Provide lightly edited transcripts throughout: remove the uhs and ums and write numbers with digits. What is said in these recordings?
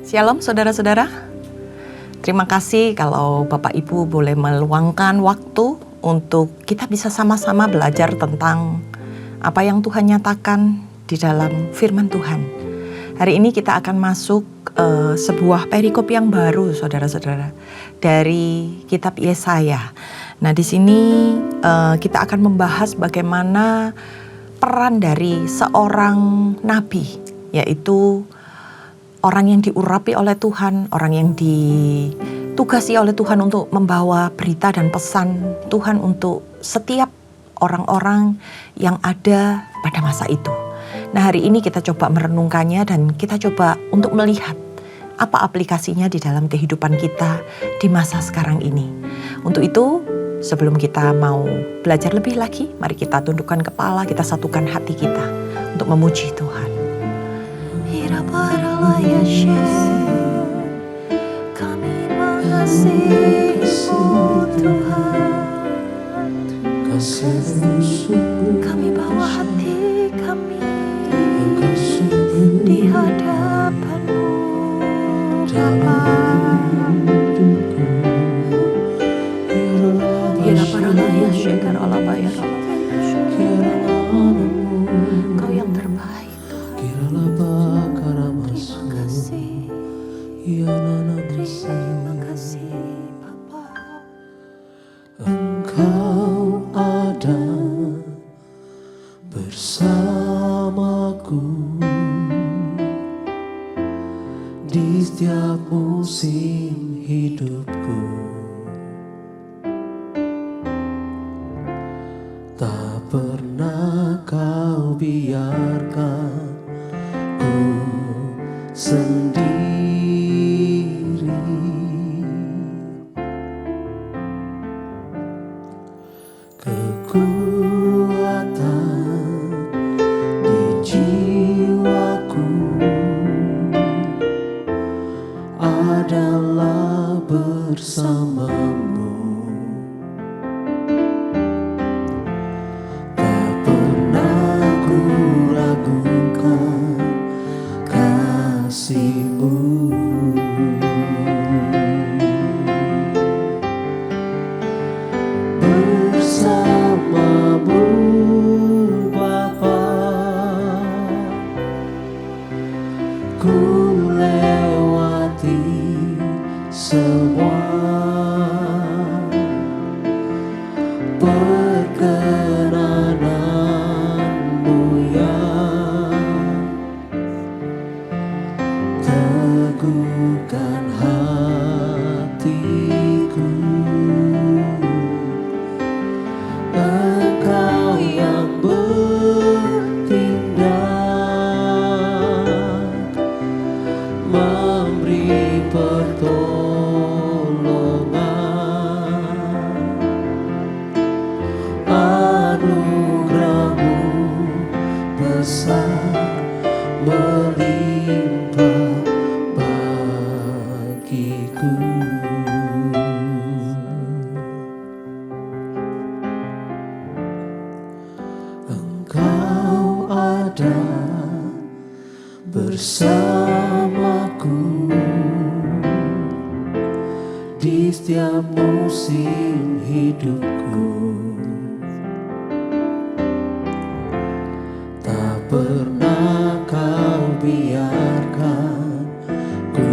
Shalom saudara-saudara, terima kasih kalau Bapak Ibu boleh meluangkan waktu untuk kita bisa sama-sama belajar tentang apa yang Tuhan nyatakan di dalam firman Tuhan. Hari ini kita akan masuk sebuah perikop yang baru saudara-saudara dari kitab Yesaya. Nah di sini kita akan membahas bagaimana peran dari seorang nabi, yaitu orang yang diurapi oleh Tuhan, orang yang ditugasi oleh Tuhan untuk membawa berita dan pesan Tuhan untuk setiap orang-orang yang ada pada masa itu. Nah hari ini kita coba merenungkannya dan kita coba untuk melihat apa aplikasinya di dalam kehidupan kita di masa sekarang ini. Untuk itu sebelum kita mau belajar lebih lagi, mari kita tundukkan kepala, kita satukan hati kita untuk memuji Tuhan. Kami mengasihi-Mu Tuhan, kami bawa hati kami di hadapan-Mu Bapa. Kau yang terbaik Tuhan. Terima kasih Bapa. Engkau ada bersamaku di setiap musim hidupku. Tak pernah kau biarkan ku sendiri. Kekuatan di jiwaku adalah bersamamu. Tak pernah ku ragukan kasih-Mu. Bersamamu Bapa, ku lewati semua perkenanan-Mu yang teguhkan hatiku. Engkau yang bertindak, memberi pertolongan. Anugerah-Mu besar melimpah bagiku. Engkau ada bersamaku di setiap musim hidupku. Tak pernah kau biarkan ku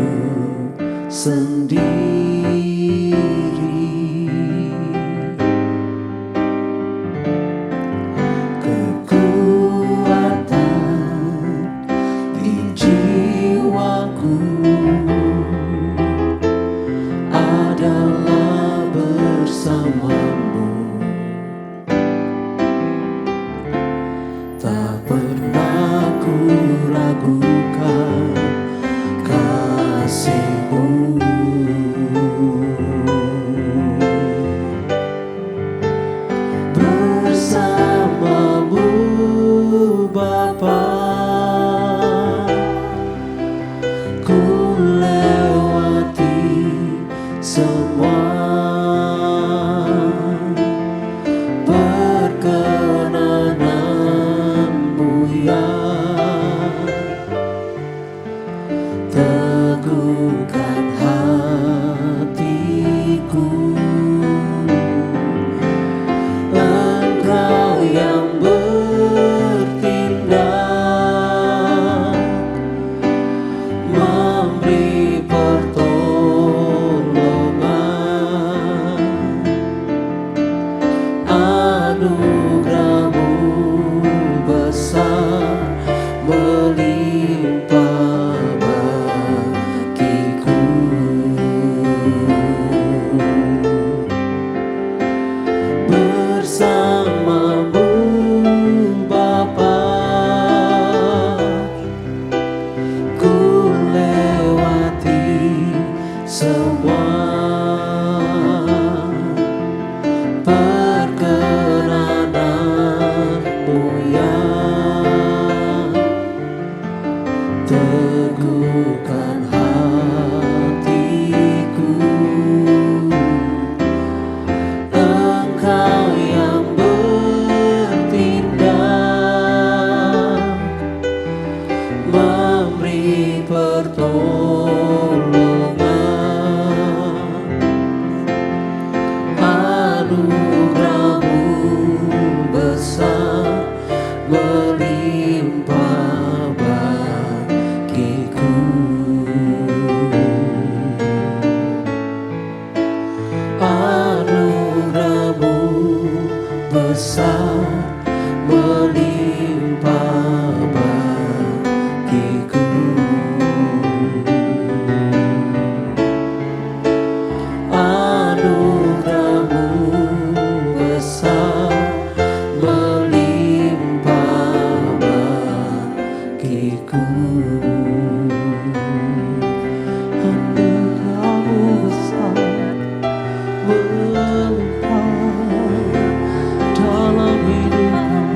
sendiri. Bersamamu Bapa, teguhkan hatiku. Engkau yang bertindak, memberi pertolongan. Anugerah-Mu besar melimpah bagiku. Anugerah-Mu besar melimpah bagiku. Anugerah-Mu besar melimpah bagiku. Anugerah-Mu besar melimpah dalam hidup kami.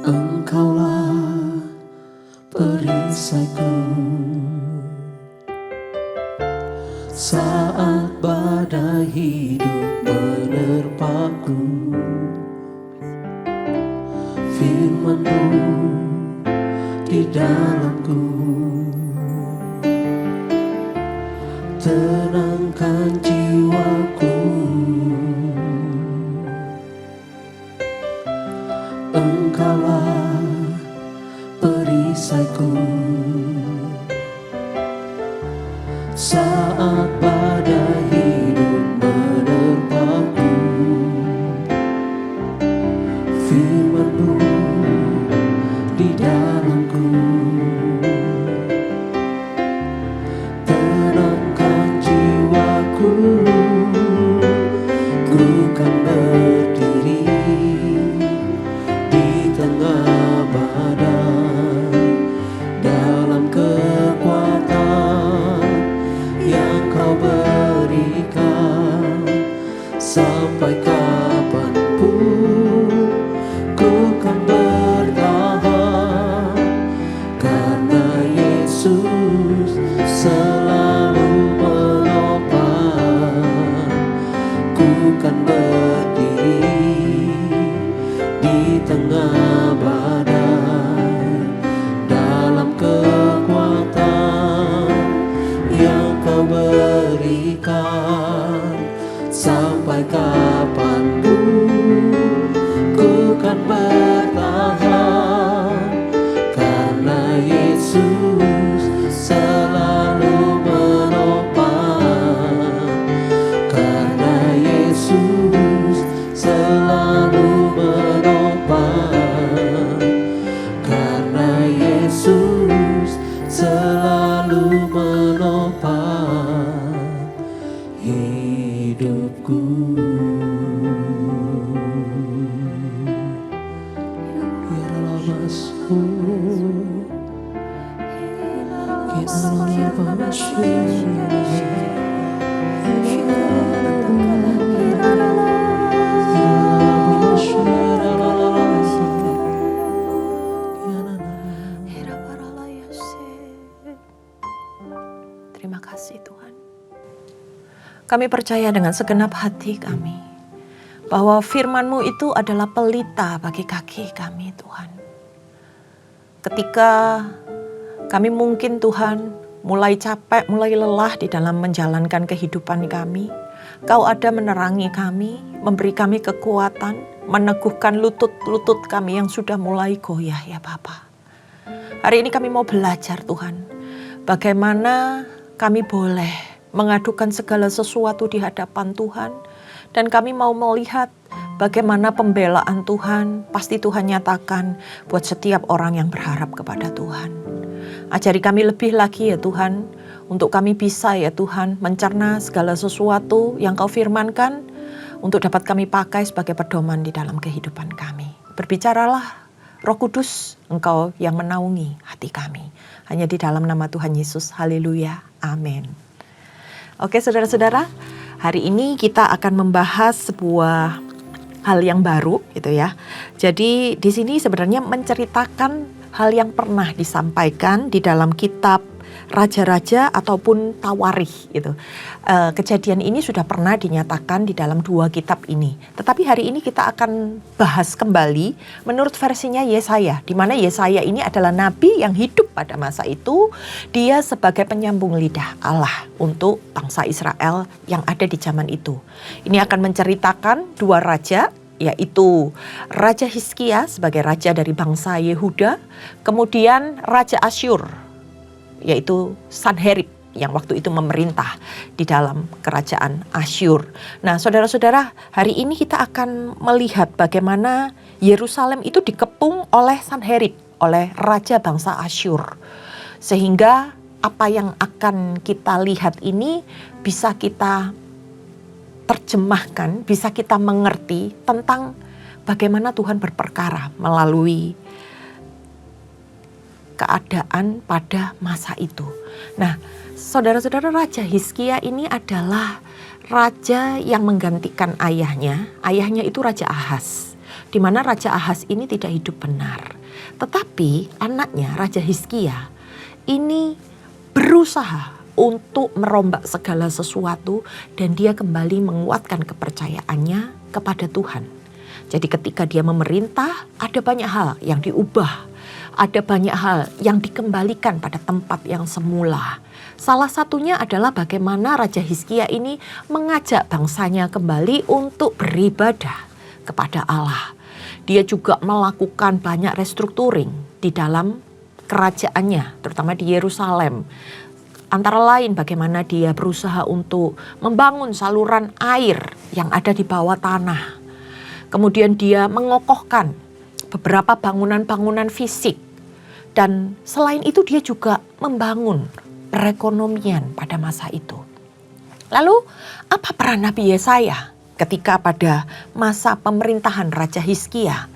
Engkaulah perisaiku saat badai hidup menerpaku. Firman-Mu di dalamku tenangkan jiwaku. Engkaulah perisaiku saat badai hidup menerpaku. Firman-Mu di dalamku tenangkan jiwaku. Ku kan berdiri di tengah badai dalam kekuatan yang Kau berikan. Sampai kapanpun ku kan bertahan, karena Yesus selalu menopang. Ku kan berdiri di tengah badai dalam kekuatan yang Kau berikan. Sampai kapanpun ku kan bertahan, karena Yesus selalu menopang. Karena Yesus selalu menopang. Karena Yesus selalu menopang hidupku. Biarlah masuk, biarlah Terima kasih Tuhan. Kami percaya dengan segenap hati kami bahwa firman-Mu itu adalah pelita bagi kaki kami Tuhan. Ketika kami mungkin Tuhan mulai capek, mulai lelah di dalam menjalankan kehidupan kami, Kau ada menerangi kami, memberi kami kekuatan, meneguhkan lutut-lutut kami yang sudah mulai goyah ya Bapa. Hari ini kami mau belajar Tuhan, bagaimana kami boleh mengadukan segala sesuatu di hadapan Tuhan, dan kami mau melihat bagaimana pembelaan Tuhan pasti Tuhan nyatakan buat setiap orang yang berharap kepada Tuhan. Ajari kami lebih lagi ya Tuhan, untuk kami bisa ya Tuhan mencerna segala sesuatu yang Kau firmankan, untuk dapat kami pakai sebagai pedoman di dalam kehidupan kami. Berbicaralah Roh Kudus, Engkau yang menaungi hati kami. Hanya di dalam nama Tuhan Yesus, haleluya, amin. Oke saudara-saudara, hari ini kita akan membahas sebuah hal yang baru gitu ya. Jadi di sini sebenarnya menceritakan hal yang pernah disampaikan di dalam kitab Raja-Raja ataupun Tawarikh gitu. Kejadian ini sudah pernah dinyatakan di dalam 2 kitab ini. Tetapi hari ini kita akan bahas kembali menurut versinya Yesaya, di mana Yesaya ini adalah nabi yang hidup pada masa itu. Dia sebagai penyambung lidah Allah untuk bangsa Israel yang ada di zaman itu. Ini akan menceritakan 2 raja, yaitu Raja Hizkia sebagai raja dari bangsa Yehuda, kemudian Raja Asyur yaitu Sanherib yang waktu itu memerintah di dalam kerajaan Asyur. Nah saudara-saudara, hari ini kita akan melihat bagaimana Yerusalem itu dikepung oleh Sanherib, oleh raja bangsa Asyur. Sehingga apa yang akan kita lihat ini bisa kita terjemahkan, bisa kita mengerti tentang bagaimana Tuhan berperkara melalui keadaan pada masa itu. Nah, saudara-saudara, Raja Hizkia ini adalah raja yang menggantikan ayahnya. Ayahnya itu Raja Ahaz, di mana Raja Ahaz ini tidak hidup benar. Tetapi anaknya Raja Hizkia ini berusaha untuk merombak segala sesuatu dan dia kembali menguatkan kepercayaannya kepada Tuhan. Jadi ketika dia memerintah, ada banyak hal yang diubah. Ada banyak hal yang dikembalikan pada tempat yang semula. Salah satunya adalah bagaimana Raja Hizkia ini mengajak bangsanya kembali untuk beribadah kepada Allah. Dia juga melakukan banyak restrukturing di dalam kerajaannya, terutama di Yerusalem. Antara lain bagaimana dia berusaha untuk membangun saluran air yang ada di bawah tanah. Kemudian dia mengokohkan beberapa bangunan-bangunan fisik. Dan selain itu dia juga membangun perekonomian pada masa itu. Lalu apa peran Nabi Yesaya ketika pada masa pemerintahan Raja Hizkia?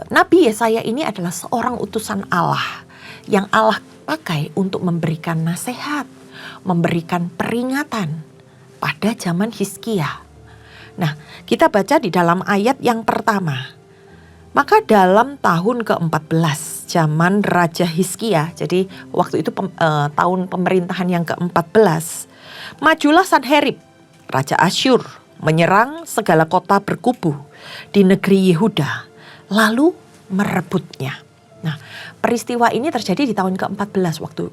Nabi Yesaya ini adalah seorang utusan Allah yang Allah pakai untuk memberikan nasihat, memberikan peringatan pada zaman Hizkia. Nah, kita baca di dalam ayat yang pertama. Maka dalam tahun ke-14 zaman Raja Hizkia, jadi waktu itu tahun pemerintahan yang ke-14, majulah Sanherib, Raja Asyur, menyerang segala kota berkubu di negeri Yehuda, lalu merebutnya. Nah, peristiwa ini terjadi di tahun ke-14 waktu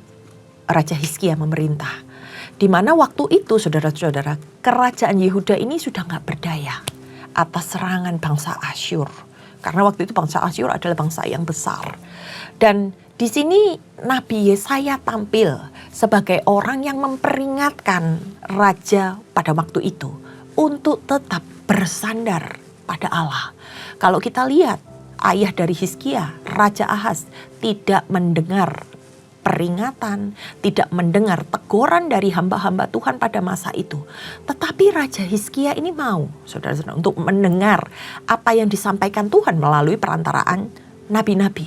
Raja Hizkia memerintah. Di mana waktu itu saudara-saudara, kerajaan Yehuda ini sudah gak berdaya atas serangan bangsa Asyur. Karena waktu itu bangsa Asyur adalah bangsa yang besar. Dan di sini Nabi Yesaya tampil sebagai orang yang memperingatkan raja pada waktu itu untuk tetap bersandar pada Allah. Kalau kita lihat ayah dari Hizkia, Raja Ahaz, tidak mendengar peringatan, tidak mendengar teguran dari hamba-hamba Tuhan pada masa itu. Tetapi Raja Hizkia ini mau, saudara-saudara, untuk mendengar apa yang disampaikan Tuhan melalui perantaraan nabi-nabi.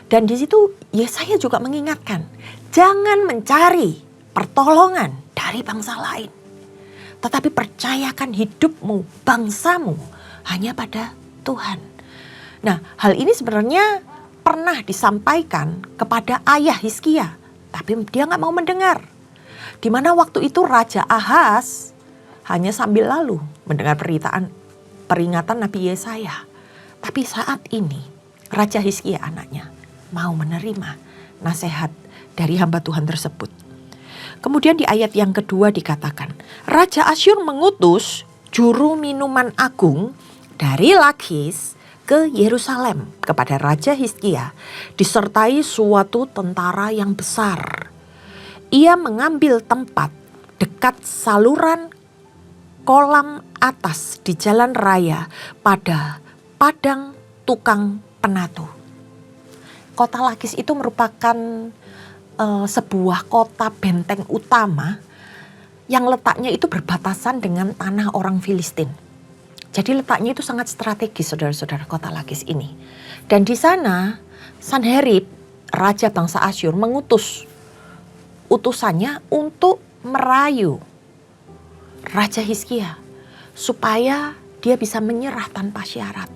Dan di situ Yesaya juga mengingatkan, jangan mencari pertolongan dari bangsa lain. Tetapi percayakan hidupmu, bangsamu, hanya pada Tuhan. Nah, hal ini sebenarnya pernah disampaikan kepada ayah Hizkia, tapi dia gak mau mendengar. Di mana waktu itu Raja Ahaz hanya sambil lalu mendengar peringatan Nabi Yesaya. Tapi saat ini Raja Hizkia anaknya mau menerima nasihat dari hamba Tuhan tersebut. Kemudian di ayat yang kedua dikatakan, Raja Asyur mengutus juru minuman agung dari Lakis ke Yerusalem kepada Raja Hizkia disertai suatu tentara yang besar. Ia mengambil tempat dekat saluran kolam atas di jalan raya pada padang tukang penatu. Kota Lakis itu merupakan sebuah kota benteng utama yang letaknya itu berbatasan dengan tanah orang Filistin. Jadi letaknya itu sangat strategis, saudara-saudara, kota Lakis ini. Dan di sana Sanherib, raja bangsa Asyur, mengutus utusannya untuk merayu Raja Hizkia supaya dia bisa menyerah tanpa syarat.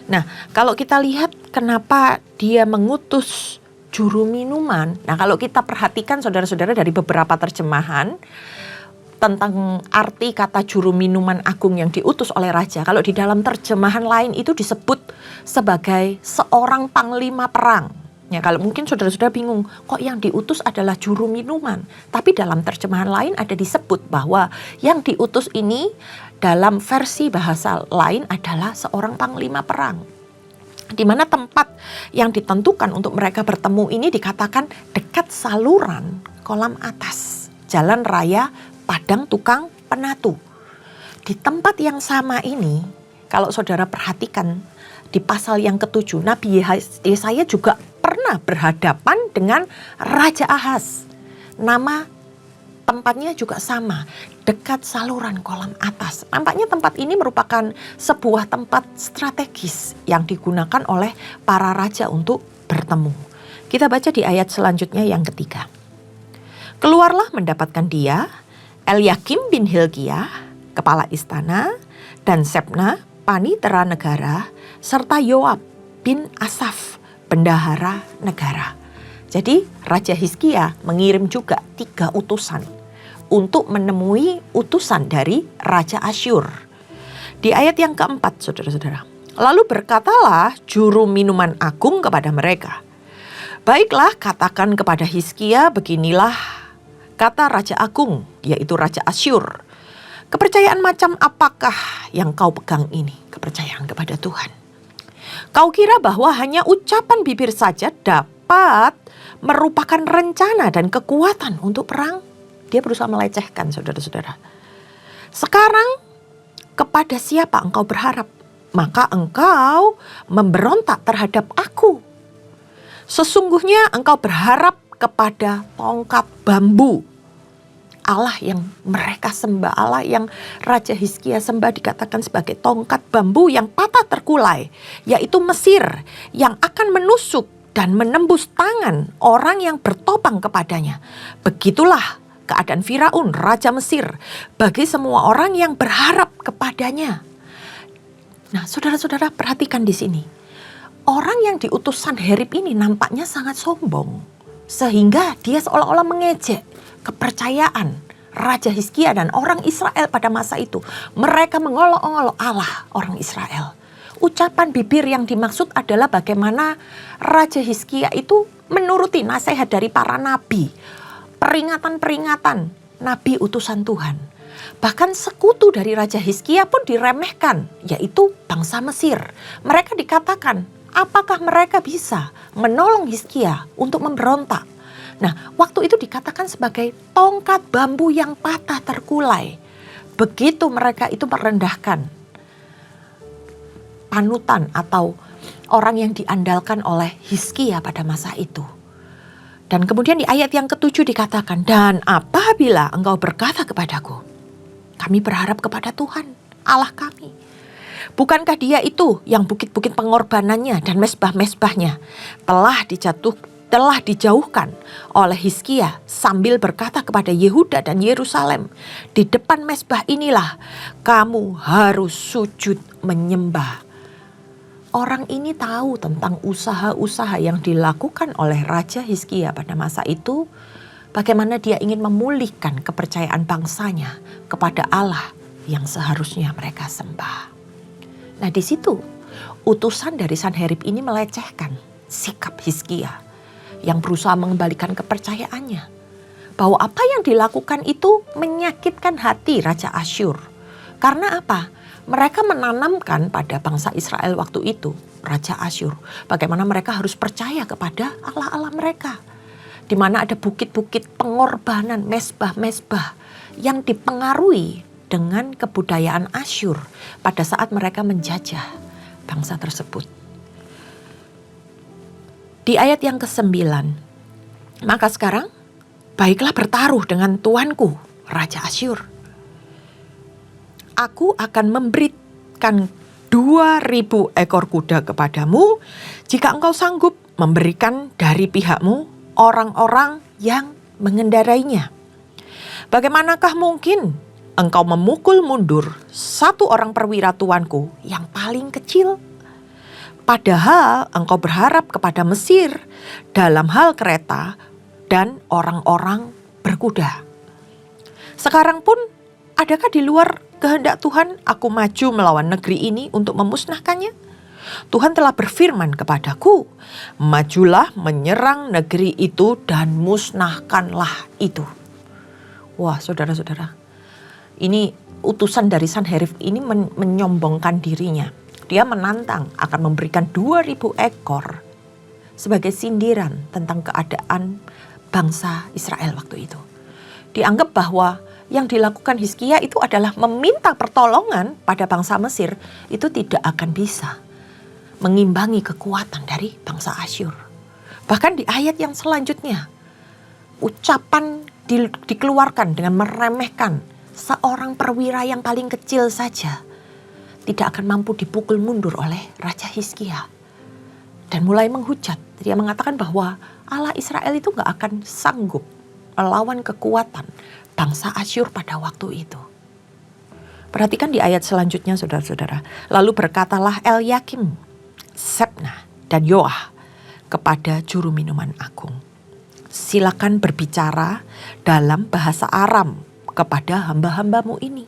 Nah, kalau kita lihat kenapa dia mengutus juru minuman. Nah, kalau kita perhatikan saudara-saudara dari beberapa terjemahan tentang arti kata juru minuman agung yang diutus oleh raja. Kalau di dalam terjemahan lain itu disebut sebagai seorang panglima perang. Ya, kalau mungkin saudara-saudara bingung, kok yang diutus adalah juru minuman. Tapi dalam terjemahan lain ada disebut bahwa yang diutus ini dalam versi bahasa lain adalah seorang panglima perang. Di mana tempat yang ditentukan untuk mereka bertemu ini dikatakan dekat saluran kolam atas, jalan raya padang tukang penatu. Di tempat yang sama ini, kalau saudara perhatikan di pasal yang ke-7, Nabi Yesaya juga pernah berhadapan dengan Raja Ahaz. Nama tempatnya juga sama, dekat saluran kolam atas. Nampaknya tempat ini merupakan sebuah tempat strategis yang digunakan oleh para raja untuk bertemu. Kita baca di ayat selanjutnya yang ketiga. Keluarlah mendapatkan dia, Eliakim bin Hilkiah, kepala istana, dan Sebna, panitera negara, serta Yoab bin Asaf, bendahara negara. Jadi Raja Hizkia mengirim juga 3 utusan untuk menemui utusan dari Raja Asyur. Di ayat yang keempat, saudara-saudara. Lalu berkatalah juru minuman agung kepada mereka, baiklah, katakan kepada Hizkia, beginilah kata Raja Agung, yaitu Raja Asyur. Kepercayaan macam apakah yang kau pegang ini? Kepercayaan kepada Tuhan. Kau kira bahwa hanya ucapan bibir saja dapat merupakan rencana dan kekuatan untuk perang? Dia berusaha melecehkan, saudara-saudara. Sekarang kepada siapa engkau berharap? Maka engkau memberontak terhadap aku. Sesungguhnya engkau berharap kepada tongkat bambu. Allah yang mereka sembah, Allah yang Raja Hizkia sembah dikatakan sebagai tongkat bambu yang patah terkulai, yaitu Mesir yang akan menusuk dan menembus tangan orang yang bertopang kepadanya. Begitulah keadaan Firaun, Raja Mesir, bagi semua orang yang berharap kepadanya. Nah, saudara-saudara, perhatikan di sini. Orang yang diutus Sanherib ini nampaknya sangat sombong, sehingga dia seolah-olah mengejek kepercayaan Raja Hizkia dan orang Israel pada masa itu. Mereka mengolok-olok Allah orang Israel. Ucapan bibir yang dimaksud adalah bagaimana Raja Hizkia itu menuruti nasihat dari para nabi. Peringatan-peringatan nabi utusan Tuhan. Bahkan sekutu dari Raja Hizkia pun diremehkan, yaitu bangsa Mesir. Mereka dikatakan, apakah mereka bisa menolong Hizkia untuk memberontak? Nah, waktu itu dikatakan sebagai tongkat bambu yang patah terkulai. Begitu mereka itu merendahkan panutan atau orang yang diandalkan oleh Hizkia pada masa itu. Dan kemudian di ayat yang ke-7 dikatakan, dan apabila engkau berkata kepadaku, kami berharap kepada Tuhan, Allah kami. Bukankah dia itu yang bukit-bukit pengorbanannya dan mesbah-mesbahnya telah dijauhkan oleh Hizkia sambil berkata kepada Yehuda dan Yerusalem, di depan mesbah inilah kamu harus sujud menyembah. Orang ini tahu tentang usaha-usaha yang dilakukan oleh Raja Hizkia pada masa itu, bagaimana dia ingin memulihkan kepercayaan bangsanya kepada Allah yang seharusnya mereka sembah. Nah, di situ utusan dari Sanherib ini melecehkan sikap Hizkia yang berusaha mengembalikan kepercayaannya. Bahwa apa yang dilakukan itu menyakitkan hati Raja Asyur. Karena apa? Mereka menanamkan pada bangsa Israel waktu itu, Raja Asyur, bagaimana mereka harus percaya kepada Allah-Allah mereka. Di mana ada bukit-bukit pengorbanan, mesbah-mesbah yang dipengaruhi dengan kebudayaan Asyur pada saat mereka menjajah bangsa tersebut. Di ayat yang ke-9, maka sekarang baiklah bertaruh dengan tuanku, Raja Asyur. Aku akan memberikan 2.000 ekor kuda kepadamu jika engkau sanggup memberikan dari pihakmu orang-orang yang mengendarainya. Bagaimanakah mungkin engkau memukul mundur satu orang perwira tuanku yang paling kecil? Padahal engkau berharap kepada Mesir dalam hal kereta dan orang-orang berkuda. Sekarang pun adakah di luar kehendak Tuhan aku maju melawan negeri ini untuk memusnahkannya? Tuhan telah berfirman kepadaku, majulah menyerang negeri itu dan musnahkanlah itu. Wah, saudara-saudara, ini utusan dari Sanherib ini menyombongkan dirinya. Dia menantang akan memberikan 2.000 ekor sebagai sindiran tentang keadaan bangsa Israel waktu itu. Dianggap bahwa yang dilakukan Hizkia itu adalah meminta pertolongan pada bangsa Mesir, itu tidak akan bisa mengimbangi kekuatan dari bangsa Asyur. Bahkan di ayat yang selanjutnya, ucapan dikeluarkan dengan meremehkan seorang perwira yang paling kecil saja tidak akan mampu dipukul mundur oleh Raja Hizkia. Dan mulai menghujat, dia mengatakan bahwa Allah Israel itu gak akan sanggup melawan kekuatan bangsa Asyur pada waktu itu. Perhatikan di ayat selanjutnya, saudara-saudara. Lalu berkatalah Elyakim, Sebna, dan Yoah kepada juru minuman agung, silakan berbicara dalam bahasa Aram kepada hamba-hambamu ini,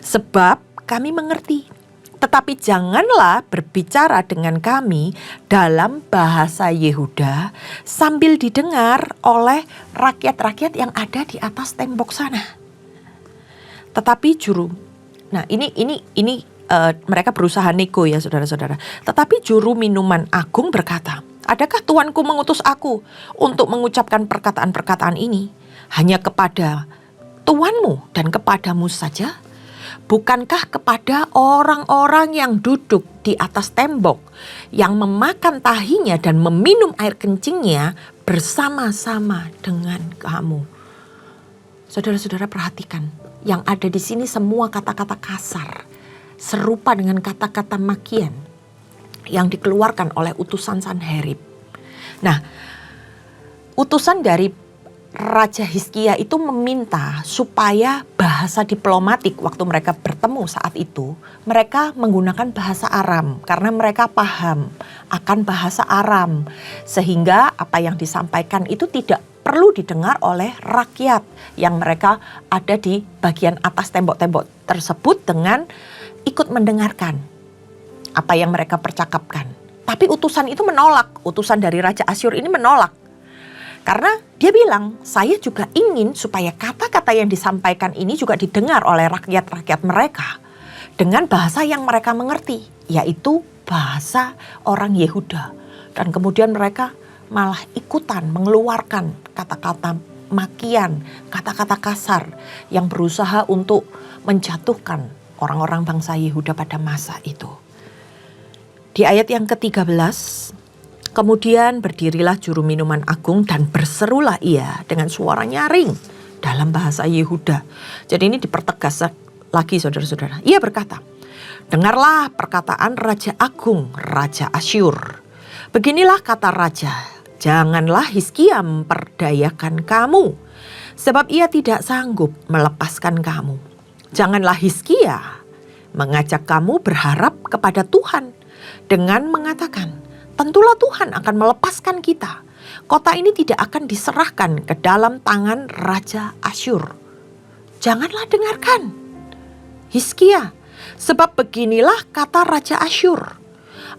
sebab kami mengerti. Tetapi janganlah berbicara dengan kami dalam bahasa Yehuda sambil didengar oleh rakyat-rakyat yang ada di atas tembok sana. Tetapi mereka berusaha nego ya saudara-saudara. Tetapi juru minuman agung berkata, adakah tuanku mengutus aku untuk mengucapkan perkataan-perkataan ini hanya kepada tuanmu dan kepadamu saja? Bukankah kepada orang-orang yang duduk di atas tembok, yang memakan tahinya dan meminum air kencingnya bersama-sama dengan kamu? Saudara-saudara perhatikan, yang ada di sini semua kata-kata kasar, serupa dengan kata-kata makian yang dikeluarkan oleh utusan Sanherib. Nah, utusan dari Raja Hizkia itu meminta supaya bahasa diplomatik waktu mereka bertemu saat itu, mereka menggunakan bahasa Aram karena mereka paham akan bahasa Aram, sehingga apa yang disampaikan itu tidak perlu didengar oleh rakyat yang mereka ada di bagian atas tembok-tembok tersebut dengan ikut mendengarkan apa yang mereka percakapkan. Tapi utusan itu menolak, utusan dari Raja Asyur ini menolak. Karena dia bilang, saya juga ingin supaya kata-kata yang disampaikan ini juga didengar oleh rakyat-rakyat mereka dengan bahasa yang mereka mengerti, yaitu bahasa orang Yehuda. Dan kemudian mereka malah ikutan mengeluarkan kata-kata makian, kata-kata kasar yang berusaha untuk menjatuhkan orang-orang bangsa Yehuda pada masa itu. Di ayat yang ke-13, kemudian berdirilah juru minuman agung dan berserulah ia dengan suara nyaring dalam bahasa Yehuda. Jadi ini dipertegas lagi saudara-saudara. Ia berkata, dengarlah perkataan Raja Agung, Raja Asyur. Beginilah kata Raja, janganlah Hizkia memperdayakan kamu, sebab ia tidak sanggup melepaskan kamu. Janganlah Hizkia mengajak kamu berharap kepada Tuhan dengan mengatakan, tentulah Tuhan akan melepaskan kita. Kota ini tidak akan diserahkan ke dalam tangan Raja Asyur. Janganlah dengarkan Hizkia, sebab beginilah kata Raja Asyur.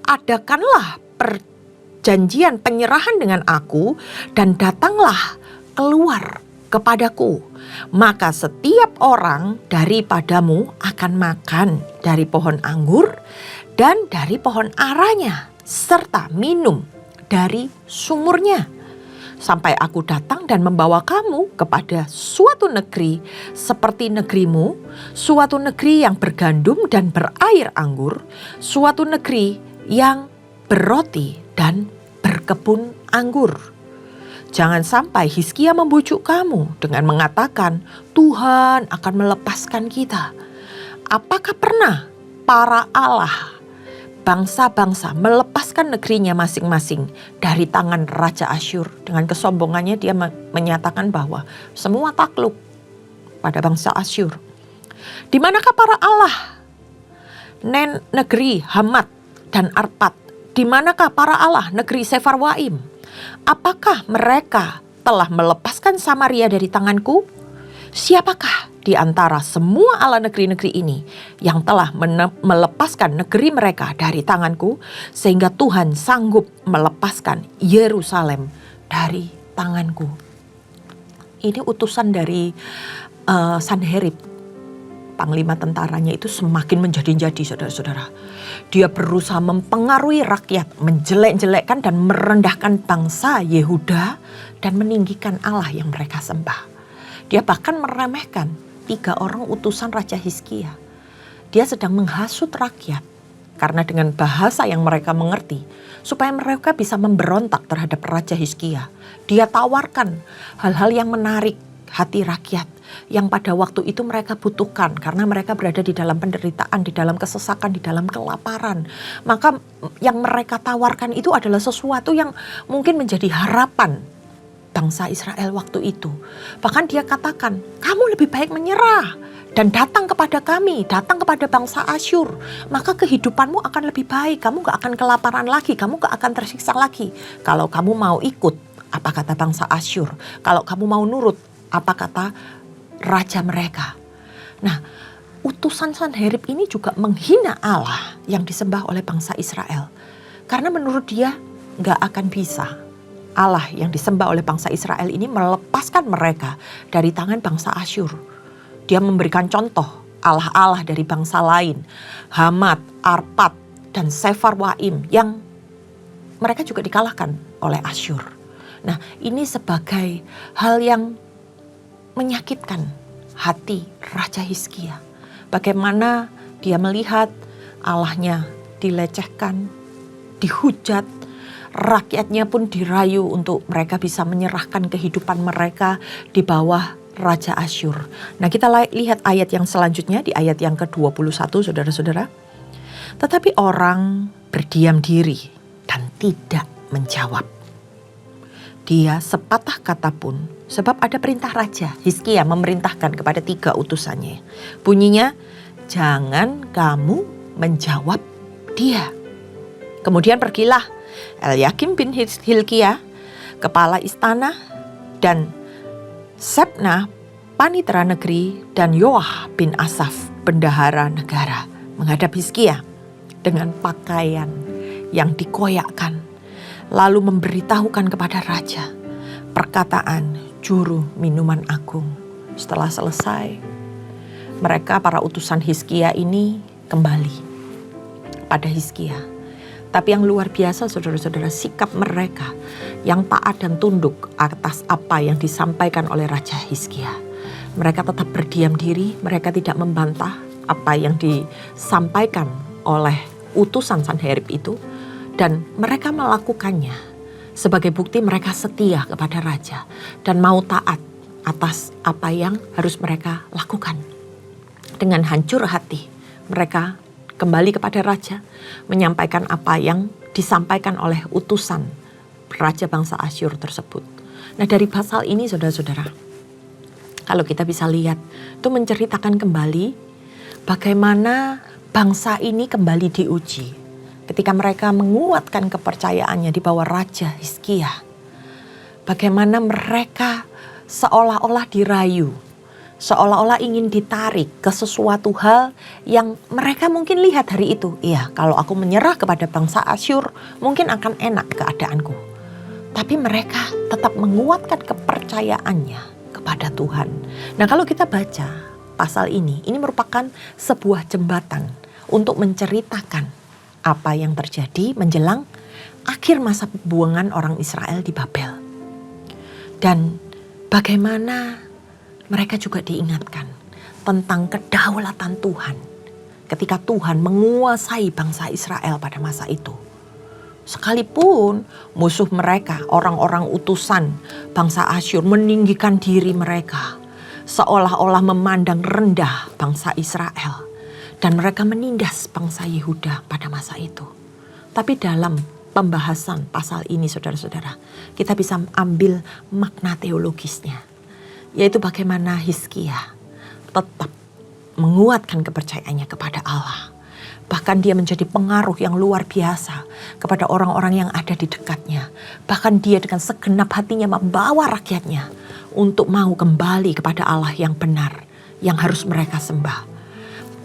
Adakanlah perjanjian penyerahan dengan aku dan datanglah keluar kepadaku. Maka setiap orang daripadamu akan makan dari pohon anggur dan dari pohon aranya, serta minum dari sumurnya. sampai aku datang dan membawa kamu kepada suatu negeri seperti negerimu, suatu negeri yang bergandum dan berair anggur, suatu negeri yang berroti dan berkebun anggur. Jangan sampai Hizkia membujuk kamu dengan mengatakan, Tuhan akan melepaskan kita. Apakah pernah para Allah bangsa-bangsa melepaskan negerinya masing-masing dari tangan Raja Asyur? Dengan kesombongannya dia menyatakan bahwa semua takluk pada bangsa Asyur. Di manakah para Allah negeri Hamat dan Arpad? Di manakah para Allah negeri Sefarwaim? Apakah mereka telah melepaskan Samaria dari tanganku? Siapakah di antara semua Allah negeri-negeri ini yang telah melepaskan negeri mereka dari tanganku, sehingga Tuhan sanggup melepaskan Yerusalem dari tanganku? Ini utusan dari Sanherib. Panglima tentaranya itu semakin menjadi-jadi, saudara-saudara. Dia berusaha mempengaruhi rakyat, menjelek-jelekkan dan merendahkan bangsa Yehuda dan meninggikan Allah yang mereka sembah. Dia bahkan meremehkan 3 orang utusan Raja Hizkia. Dia sedang menghasut rakyat karena dengan bahasa yang mereka mengerti, supaya mereka bisa memberontak terhadap Raja Hizkia. Dia tawarkan hal-hal yang menarik hati rakyat yang pada waktu itu mereka butuhkan, karena mereka berada di dalam penderitaan, di dalam kesesakan, di dalam kelaparan. Maka yang mereka tawarkan itu adalah sesuatu yang mungkin menjadi harapan bangsa Israel waktu itu. Bahkan dia katakan, kamu lebih baik menyerah dan datang kepada kami, datang kepada bangsa Asyur. Maka kehidupanmu akan lebih baik, kamu gak akan kelaparan lagi, kamu gak akan tersiksa lagi. Kalau kamu mau ikut, apa kata bangsa Asyur? Kalau kamu mau nurut, apa kata raja mereka? Nah, utusan Sanherib ini juga menghina Allah yang disembah oleh bangsa Israel. Karena menurut dia gak akan bisa Allah yang disembah oleh bangsa Israel ini melepaskan mereka dari tangan bangsa Asyur. Dia memberikan contoh Allah-Allah dari bangsa lain, Hamat, Arpad, dan Sefarwaim, yang mereka juga dikalahkan oleh Asyur. Nah, ini sebagai hal yang menyakitkan hati Raja Hizkia. Bagaimana dia melihat Allahnya dilecehkan, dihujat, rakyatnya pun dirayu untuk mereka bisa menyerahkan kehidupan mereka di bawah Raja Asyur. Nah, kita lihat ayat yang selanjutnya di ayat yang ke-21, saudara-saudara. Tetapi orang berdiam diri dan tidak menjawab. Dia sepatah kata pun, sebab ada perintah Raja Hizkia memerintahkan kepada 3 utusannya. Bunyinya, jangan kamu menjawab dia. Kemudian pergilah Elyakim bin Hilkia, kepala istana, dan Sebna, panitera negeri, dan Yoah bin Asaf, bendahara negara, menghadap Hizkia dengan pakaian yang dikoyakkan, lalu memberitahukan kepada raja perkataan juru minuman agung. Setelah selesai, mereka para utusan Hizkia ini kembali pada Hizkia. Tapi yang luar biasa, saudara-saudara, sikap mereka yang taat dan tunduk atas apa yang disampaikan oleh Raja Hizkia. Mereka tetap berdiam diri, mereka tidak membantah apa yang disampaikan oleh utusan Sanherib itu. Dan mereka melakukannya sebagai bukti mereka setia kepada Raja dan mau taat atas apa yang harus mereka lakukan. Dengan hancur hati, mereka kembali kepada Raja, menyampaikan apa yang disampaikan oleh utusan Raja bangsa Asyur tersebut. Nah, dari pasal ini, saudara-saudara, kalau kita bisa lihat, itu menceritakan kembali bagaimana bangsa ini kembali diuji. Ketika mereka menguatkan kepercayaannya di bawah Raja Hizkia, bagaimana mereka seolah-olah dirayu, seolah-olah ingin ditarik ke sesuatu hal yang mereka mungkin lihat hari itu. Iya, kalau aku menyerah kepada bangsa Asyur, mungkin akan enak keadaanku. Tapi mereka tetap menguatkan kepercayaannya kepada Tuhan. Nah, kalau kita baca pasal ini merupakan sebuah jembatan untuk menceritakan apa yang terjadi menjelang akhir masa pembuangan orang Israel di Babel. Dan bagaimana mereka juga diingatkan tentang kedaulatan Tuhan ketika Tuhan menguasai bangsa Israel pada masa itu. Sekalipun musuh mereka, orang-orang utusan bangsa Asyur meninggikan diri mereka, seolah-olah memandang rendah bangsa Israel, dan mereka menindas bangsa Yehuda pada masa itu. Tapi dalam pembahasan pasal ini saudara-saudara, kita bisa ambil makna teologisnya, yaitu bagaimana Hizkia tetap menguatkan kepercayaannya kepada Allah. Bahkan dia menjadi pengaruh yang luar biasa kepada orang-orang yang ada di dekatnya. Bahkan dia dengan segenap hatinya membawa rakyatnya untuk mau kembali kepada Allah yang benar, yang harus mereka sembah.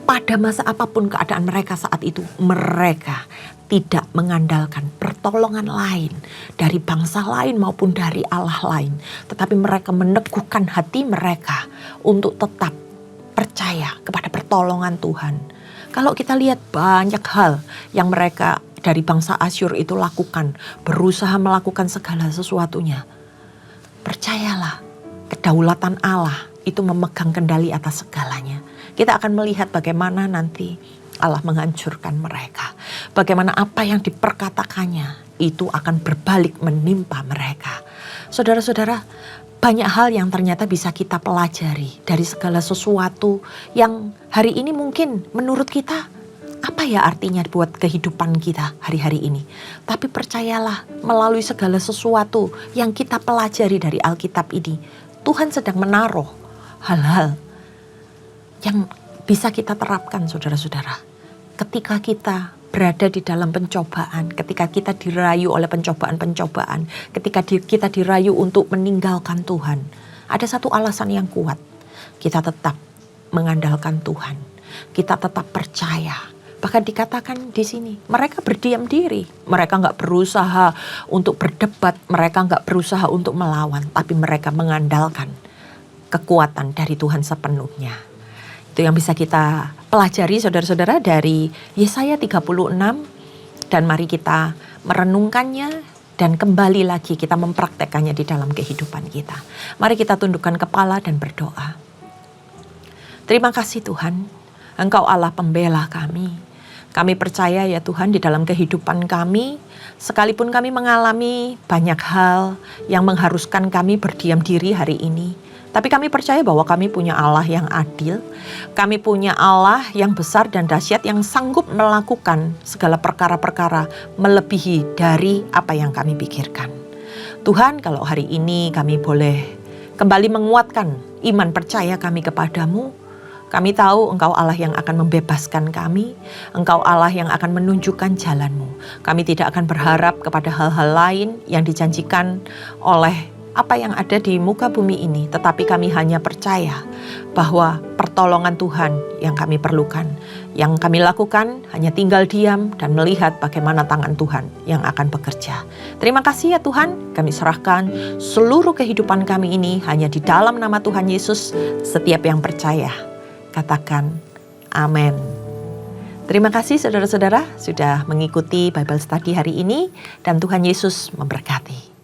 Pada masa apapun keadaan mereka saat itu, mereka tidak mengandalkan pertolongan lain dari bangsa lain maupun dari Allah lain. Tetapi mereka meneguhkan hati mereka untuk tetap percaya kepada pertolongan Tuhan. Kalau kita lihat banyak hal yang mereka dari bangsa Asyur itu lakukan, berusaha melakukan segala sesuatunya. Percayalah, kedaulatan Allah itu memegang kendali atas segalanya. Kita akan melihat bagaimana nanti Allah menghancurkan mereka. Bagaimana apa yang diperkatakannya itu akan berbalik menimpa mereka. Saudara-saudara, banyak hal yang ternyata bisa kita pelajari dari segala sesuatu yang hari ini mungkin menurut kita apa ya artinya buat kehidupan kita hari-hari ini. Tapi percayalah, melalui segala sesuatu yang kita pelajari dari Alkitab ini, Tuhan sedang menaruh hal-hal yang bisa kita terapkan saudara-saudara. Ketika kita berada di dalam pencobaan, ketika kita dirayu oleh pencobaan-pencobaan, ketika kita dirayu untuk meninggalkan Tuhan, ada satu alasan yang kuat. Kita tetap mengandalkan Tuhan. Kita tetap percaya. Bahkan dikatakan di sini, mereka berdiam diri. Mereka nggak berusaha untuk berdebat, mereka nggak berusaha untuk melawan, tapi mereka mengandalkan kekuatan dari Tuhan sepenuhnya. Itu yang bisa kita pelajari saudara-saudara dari Yesaya 36, dan mari kita merenungkannya dan kembali lagi kita mempraktekannya di dalam kehidupan kita. Mari kita tundukkan kepala dan berdoa. Terima kasih Tuhan, Engkau Allah pembela kami. Kami percaya ya Tuhan di dalam kehidupan kami, sekalipun kami mengalami banyak hal yang mengharuskan kami berdiam diri hari ini, tapi kami percaya bahwa kami punya Allah yang adil. Kami punya Allah yang besar dan dahsyat yang sanggup melakukan segala perkara-perkara melebihi dari apa yang kami pikirkan. Tuhan, kalau hari ini kami boleh kembali menguatkan iman percaya kami kepadamu. Kami tahu Engkau Allah yang akan membebaskan kami. Engkau Allah yang akan menunjukkan jalan-Mu. Kami tidak akan berharap kepada hal-hal lain yang dijanjikan oleh apa yang ada di muka bumi ini, tetapi kami hanya percaya bahwa pertolongan Tuhan yang kami perlukan. Yang kami lakukan hanya tinggal diam dan melihat bagaimana tangan Tuhan yang akan bekerja. Terima kasih ya Tuhan, kami serahkan seluruh kehidupan kami ini hanya di dalam nama Tuhan Yesus. Setiap yang percaya, katakan amin. Terima kasih saudara-saudara sudah mengikuti Bible Study hari ini, dan Tuhan Yesus memberkati.